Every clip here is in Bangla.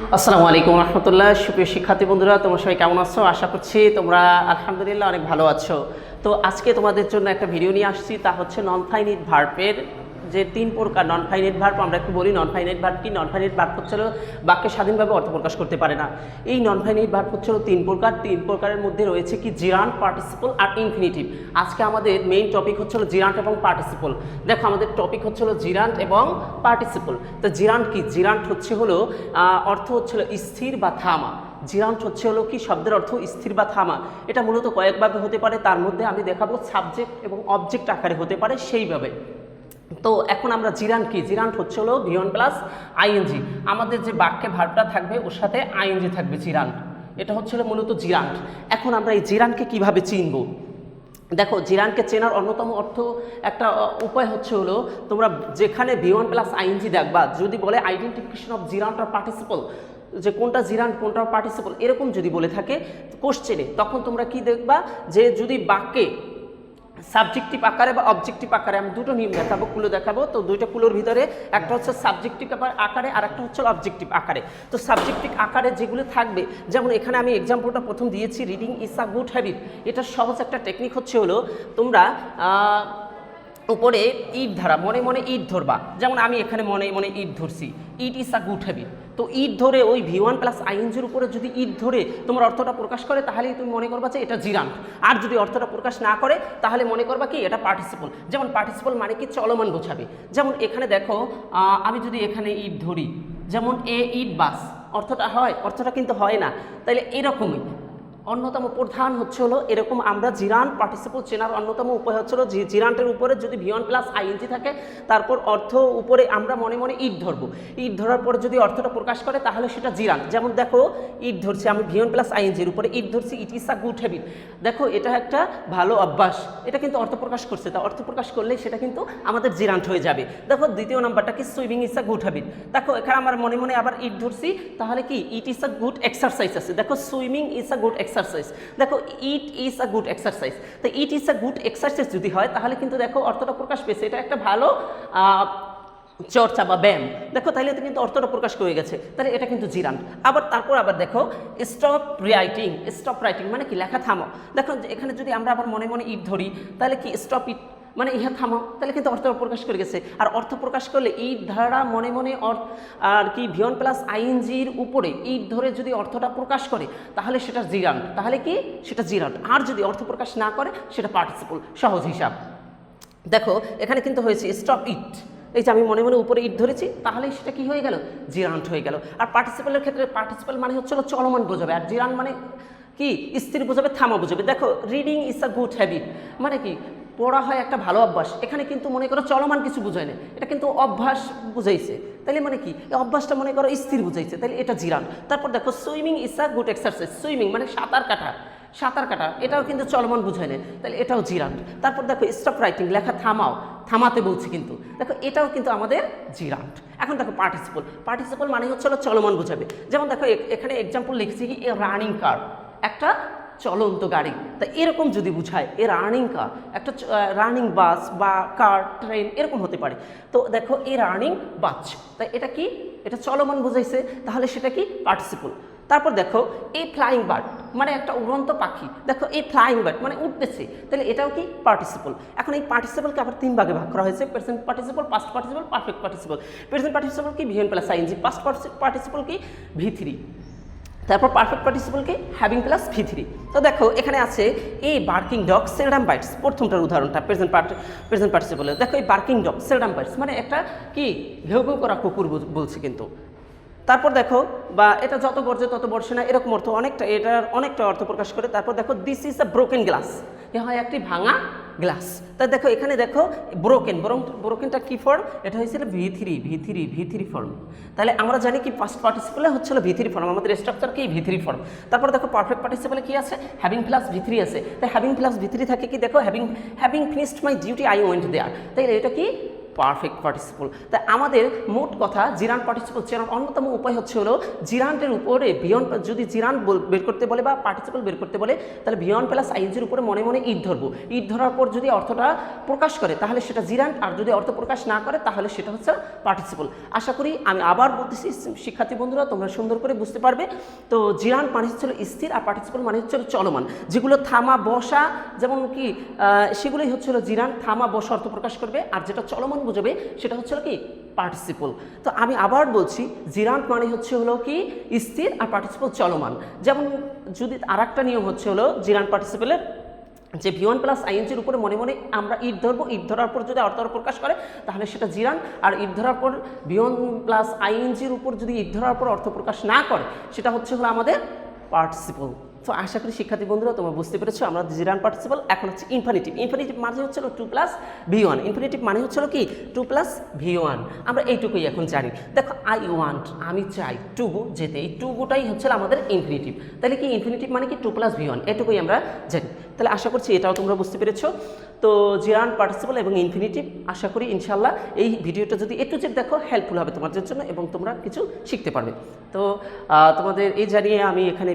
আসসালামু আলাইকুম রহমতুল্লাহ। সুপ্রিয় শিক্ষার্থী বন্ধুরা, তোমরা সবাই কেমন আছো? আশা করছি তোমরা আলহামদুলিল্লাহ অনেক ভালো আছো। তো আজকে তোমাদের জন্য একটা ভিডিও নিয়ে আসছি, তা হচ্ছে নন ফাইনাইট ভার্বের যে তিন প্রকার নন ফাইনাইট ভার্ব। আমরা একটু বলি নন ফাইনাইট ভার্ব কি। নন ফাইনাইট ভার্ব হচ্ছে বাক্যে স্বাধীনভাবে অর্থ প্রকাশ করতে পারে না। এই নন ফাইনাইট ভার্ব হচ্ছে তিন প্রকার। তিন প্রকারের মধ্যে রয়েছে কি জিরান্ট, পার্টিসিপল আর ইনফিনিটিভ। আজকে আমাদের মেইন টপিক হচ্ছে জিরান্ট এবং পার্টিসিপল। দেখো আমাদের টপিক হচ্ছে জিরান্ট এবং পার্টিসিপল। তো জিরান্ট কি? জিরান্ট হচ্ছে অর্থ হচ্ছে স্থির বা থামা। জিরান্ট হচ্ছে কি শব্দের অর্থ স্থির বা থামা। এটা মূলত কয়েকভাবে হতে পারে, তার মধ্যে আমি দেখাবো সাবজেক্ট এবং অবজেক্ট আকারে হতে পারে সেইভাবে। তো এখন আমরা জিরান্ট কি? জিরান্ট হচ্ছে V1 প্লাস আইএনজি। আমাদের যে বাক্যে ভার্বটা থাকবে ওর সাথে আইএনজি থাকবে, জিরান্ট। এটা হচ্ছে মূলত জিরান্ট। এখন আমরা এই জিরান্টকে কিভাবে চিনব? দেখো, জিরান্টকে চেনার অন্যতম একটা উপায় হচ্ছে তোমরা যেখানে V1 প্লাস আইএনজি দেখবা, যদি বলে আইডেন্টিফিকেশন অফ জিরান্ট আর পার্টিসিপল, যে কোনটা জিরান্ট কোনটা পার্টিসিপল এরকম যদি বলে থাকে কোশ্চেনে, তখন তোমরা কি দেখবা যে যদি বাক্যে সাবজেক্টিভ আকারে বা অবজেক্টিভ আকারে, আমি দুটো নিয়ম দেখাবো, ক্লু দেখাবো। তো দুইটা ক্লুর ভিতরে একটা হচ্ছে সাবজেক্টিভ আকারে আর একটা হচ্ছে অবজেক্টিভ আকারে। তো সাবজেক্টিভ আকারে যেগুলো থাকবে, যেমন এখানে আমি এক্সাম্পলটা প্রথম দিয়েছি, reading is a good habit. এটা সহজ একটা টেকনিক হচ্ছে তোমরা উপরে ইট ধারা মনে মনে ইট ধরবা। যেমন আমি এখানে মনে মনে ইট ধরছি, ইট ইজ আ গুড হ্যাবিট। তো ইট ধরে ওই V1 প্লাস আইএনজির উপরে যদি ইট ধরে তোমার অর্থটা প্রকাশ করে, তাহলেই তুমি মনে করবা যে এটা জিরান্ট। আর যদি অর্থটা প্রকাশ না করে তাহলে মনে করবা কি এটা পার্টিসিপল। যেমন পার্টিসিপল মানে কি চলমান বোঝাবে। যেমন এখানে দেখো, আমি যদি এখানে ইট ধরি, যেমন এ ইট বাস, অর্থটা হয়? অর্থটা কিন্তু হয় না। তাইলে এরকমই অন্যতম প্রধান হচ্ছে এরকম আমরা জিরান্ট পার্টিসিপল চেনার অন্যতম উপায় হচ্ছে জিরান্টের উপরে যদি V1 প্লাস আইএনজি থাকে, তারপর অর্থ উপরে আমরা মনে মনে ইট ধরবো। ইট ধরার পরে যদি অর্থটা প্রকাশ করে তাহলে সেটা জিরান্ট। যেমন দেখো, ইট ধরছি আমি V1 প্লাস আইএনজির উপরে ইট ধরছি, ইট ইজ আ গুড হ্যাবিট। দেখো এটা একটা ভালো অভ্যাস, এটা কিন্তু অর্থ প্রকাশ করছে। তা অর্থ প্রকাশ করলে সেটা কিন্তু আমাদের জিরান্ট হয়ে যাবে। দেখো দ্বিতীয় নাম্বারটা কি? Swimming is a good habit. দেখো এখানে আমার মনে মনে আবার ইট ধরছি, তাহলে কি it is a good exercise আছে। দেখো swimming is a good exercise. দেখো it is a good exercise. তো it is a good exercise যদি হয় তাহলে কিন্তু দেখো অর্থটা প্রকাশ পেয়েছে, এটা একটা ভালো চর্চা বা ব্যায়াম। দেখো তাহলে তো কিন্তু অর্থটা প্রকাশ করে গেছে, তাহলে এটা কিন্তু জিরান্ট। তারপর আবার দেখো স্টপ রাইটিং। স্টপ রাইটিং মানে কি? লেখা থামো। দেখো এখানে যদি আমরা আবার মনে মনে ইট ধরি, তাহলে কি স্টপ ইট মানে ইহা থামো, তাহলে কিন্তু অর্থ প্রকাশ করে গেছে। আর অর্থ প্রকাশ করলে ইট ধারা মনে মনে আর কি V1 প্লাস আইএনজির উপরে ইট ধরে যদি অর্থটা প্রকাশ করে তাহলে সেটা জিরান্ট। তাহলে কি? সেটা জিরান্ট। আর যদি অর্থ প্রকাশ না করে সেটা পার্টিসিপল। সহজ হিসাব। দেখো এখানে কিন্তু হয়েছে স্টপ ইট, এই যে আমি মনে মনে উপরে ইট ধরেছি, তাহলে সেটা কি হয়ে গেল? জিরান্ট হয়ে গেল। আর পার্টিসিপলের ক্ষেত্রে পার্টিসিপল মানে হচ্ছে চলমান বোঝাবে, আর জিরান্ট মানে কি? স্থির বোঝাবে, থামা বোঝাবে। দেখো reading is a good habit মানে কি? পড়া হয় একটা ভালো অভ্যাস। এখানে কিন্তু মনে করো চলমান কিছু বোঝায় না, এটা কিন্তু অভ্যাস বুঝাইছে। তাইলে মানে কি? এই অভ্যাসটা মনে করো স্থির বুঝাইছে, তাহলে এটা জিরান্ট। তারপর দেখো swimming is a good exercise. Swimming মানে সাঁতার কাটা, সাঁতার কাটা এটাও কিন্তু চলমান বুঝায় না, তাহলে এটাও জিরান্ট। তারপর দেখো স্টপ রাইটিং, লেখা থামাও, থামাতে বলছি কিন্তু, দেখো এটাও কিন্তু আমাদের জিরান্ট। এখন দেখো পার্টিসিপল। পার্টিসিপল মানে হচ্ছে চলমান বোঝাবে। যেমন দেখো এখানে এক্সাম্পল লিখছি কি? এ রানিং কার, একটা চলন্ত গাড়ি। তা এরকম যদি বুঝায়, এ রানিং কার, একটা রানিং বাস বা কার, ট্রেন এরকম হতে পারে। তো দেখো এ রানিং বাস, তাই এটা কি? এটা চলমান বুঝাইছে, তাহলে সেটা কি? পার্টিসিপল। তারপর দেখো এই ফ্লাইং বার্ড মানে একটা উড়ন্ত পাখি। দেখো এই ফ্লাইং বার্ড মানে উঠতেছে, তাহলে এটাও কি? পার্টিসিপল। এখন এই পার্টিসিপলকে আবার তিন ভাগে ভাগ করা হয়েছে: present participle, past participle, perfect participle. Present participle কি? V1 plus ING. Past participle কি? V3। তারপর পারফেক্ট পার্টিসিপল কি? Having plus V3। তো দেখো এখানে আছে এই বার্কিং ডগ সেলডাম বাইটস, প্রথমটার উদাহরণটা প্রেজেন্ট পার্টিসিপলের। দেখো এই বার্কিং ডগ সেলডাম বাইটস মানে একটা কি? ঘেউ ঘেউ করা কুকুর বলছে কিন্তু। তারপর দেখো, বা এটা যত গর্জে তত বর্ষে না, এরকম অর্থ অনেকটা, এটার অনেকটা অর্থ প্রকাশ করে। তারপর দেখো this is a broken glass, এ হয় একটি ভাঙা গ্লাস। তা দেখো এখানে দেখো ব্রোকেন, ব্রোকেনটা কি ফর্ম? এটা হয়েছিল V3 ফর্ম। তাহলে আমরা জানি কি পাস্ট পার্টিসিপলে হচ্ছিল V3 ফর্ম, আমাদের স্ট্রাকচার কি? V3 form. তারপর দেখো পারফেক্ট পার্টিসিপলে কি আছে? হ্যাভিং প্লাস V3 আছে। তাই হ্যাভিং প্লাস V3 থাকে কি? দেখো having finished my duty I went there, তাই এটা কি? Perfect participle. তাই আমাদের মোট কথা জিরান্ট পার্টিসিপল চেনার অন্যতম উপায় হচ্ছে হলো জিরান্টের উপরে ভিওন, যদি জিরান্ট বের করতে বলে বা পার্টিসিপল বের করতে বলে তাহলে ভিওন প্লাস আইএনজির উপরে মনে মনে ইট ধরবো। ইট ধরার পর যদি অর্থটা প্রকাশ করে তাহলে সেটা জিরান্ট, আর যদি অর্থ প্রকাশ না করে তাহলে সেটা হচ্ছে পার্টিসিপল। আশা করি আমি আবার বলতেছি শিক্ষার্থী বন্ধুরা তোমরা সুন্দর করে বুঝতে পারবে। তো জিরান্ট মানে হচ্ছিল স্থির আর পার্টিসিপল মানে হচ্ছিল চলমান, যেগুলো থামা বসা যেমন কি সেগুলোই হচ্ছিল জিরান্ট, থামা বসা অর্থ প্রকাশ করবে, আর যেটা চলমান বোঝাবে সেটা হচ্ছিল কি পার্টিসিপল। তো আমি আবার বলছি জিরান্ট মানে হচ্ছে হলো কি স্থির আর পার্টিসিপল চলমান। যেমন যদি আর একটা নিয়ম হচ্ছে হলো জিরান্ট পার্টিসিপলের যে ভিওয়ান প্লাস আইএনজির উপরে মনে মনে আমরা ইট ধরবো, ইট ধরার পর যদি অর্থ প্রকাশ করে তাহলে সেটা জিরান, আর ইট ধরার পর ভিওয়ান প্লাস আইএনজির উপর যদি ইট ধরার পর অর্থ প্রকাশ না করে সেটা হচ্ছে হলো আমাদের পার্টিসিপল। তো আশা করি শিক্ষার্থী বন্ধুরা তোমরা বুঝতে পেরেছো আমরা জিরান পার্টিসিপল। এখন হচ্ছে ইনফিনিটিভ। ইনফিনিটিভ মানে হচ্ছিল 2 প্লাস V1। ইনফিনিটিভ মানে হচ্ছিল কি 2 প্লাস V1। আমরা এইটুকুই এখন জানি। দেখো আই ওয়ান্ট, আমি চাই, টু গো যেতে, এই টু গোটাই হচ্ছে আমাদের ইনফিনিটিভ। তাহলে কি ইনফিনিটিভ মানে কি 2 প্লাস V1, এটুকুই আমরা জানি। তাহলে আশা করছি এটাও তোমরা বুঝতে পেরেছো। তো জিরান পার্টিসিপল এবং ইনফিনিটিভ আশা করি ইনশাল্লাহ এই ভিডিওটা যদি একটু যে দেখো হেল্পফুল হবে তোমাদের জন্য এবং তোমরা কিছু শিখতে পারবে। তো তোমাদের এই জানিয়ে আমি এখানে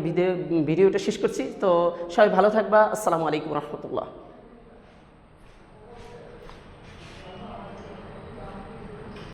ভিডিওটা শেষ করছি। তো সবাই ভালো থাকবা। আসসালামু আলাইকুম রহমতুল্লাহ।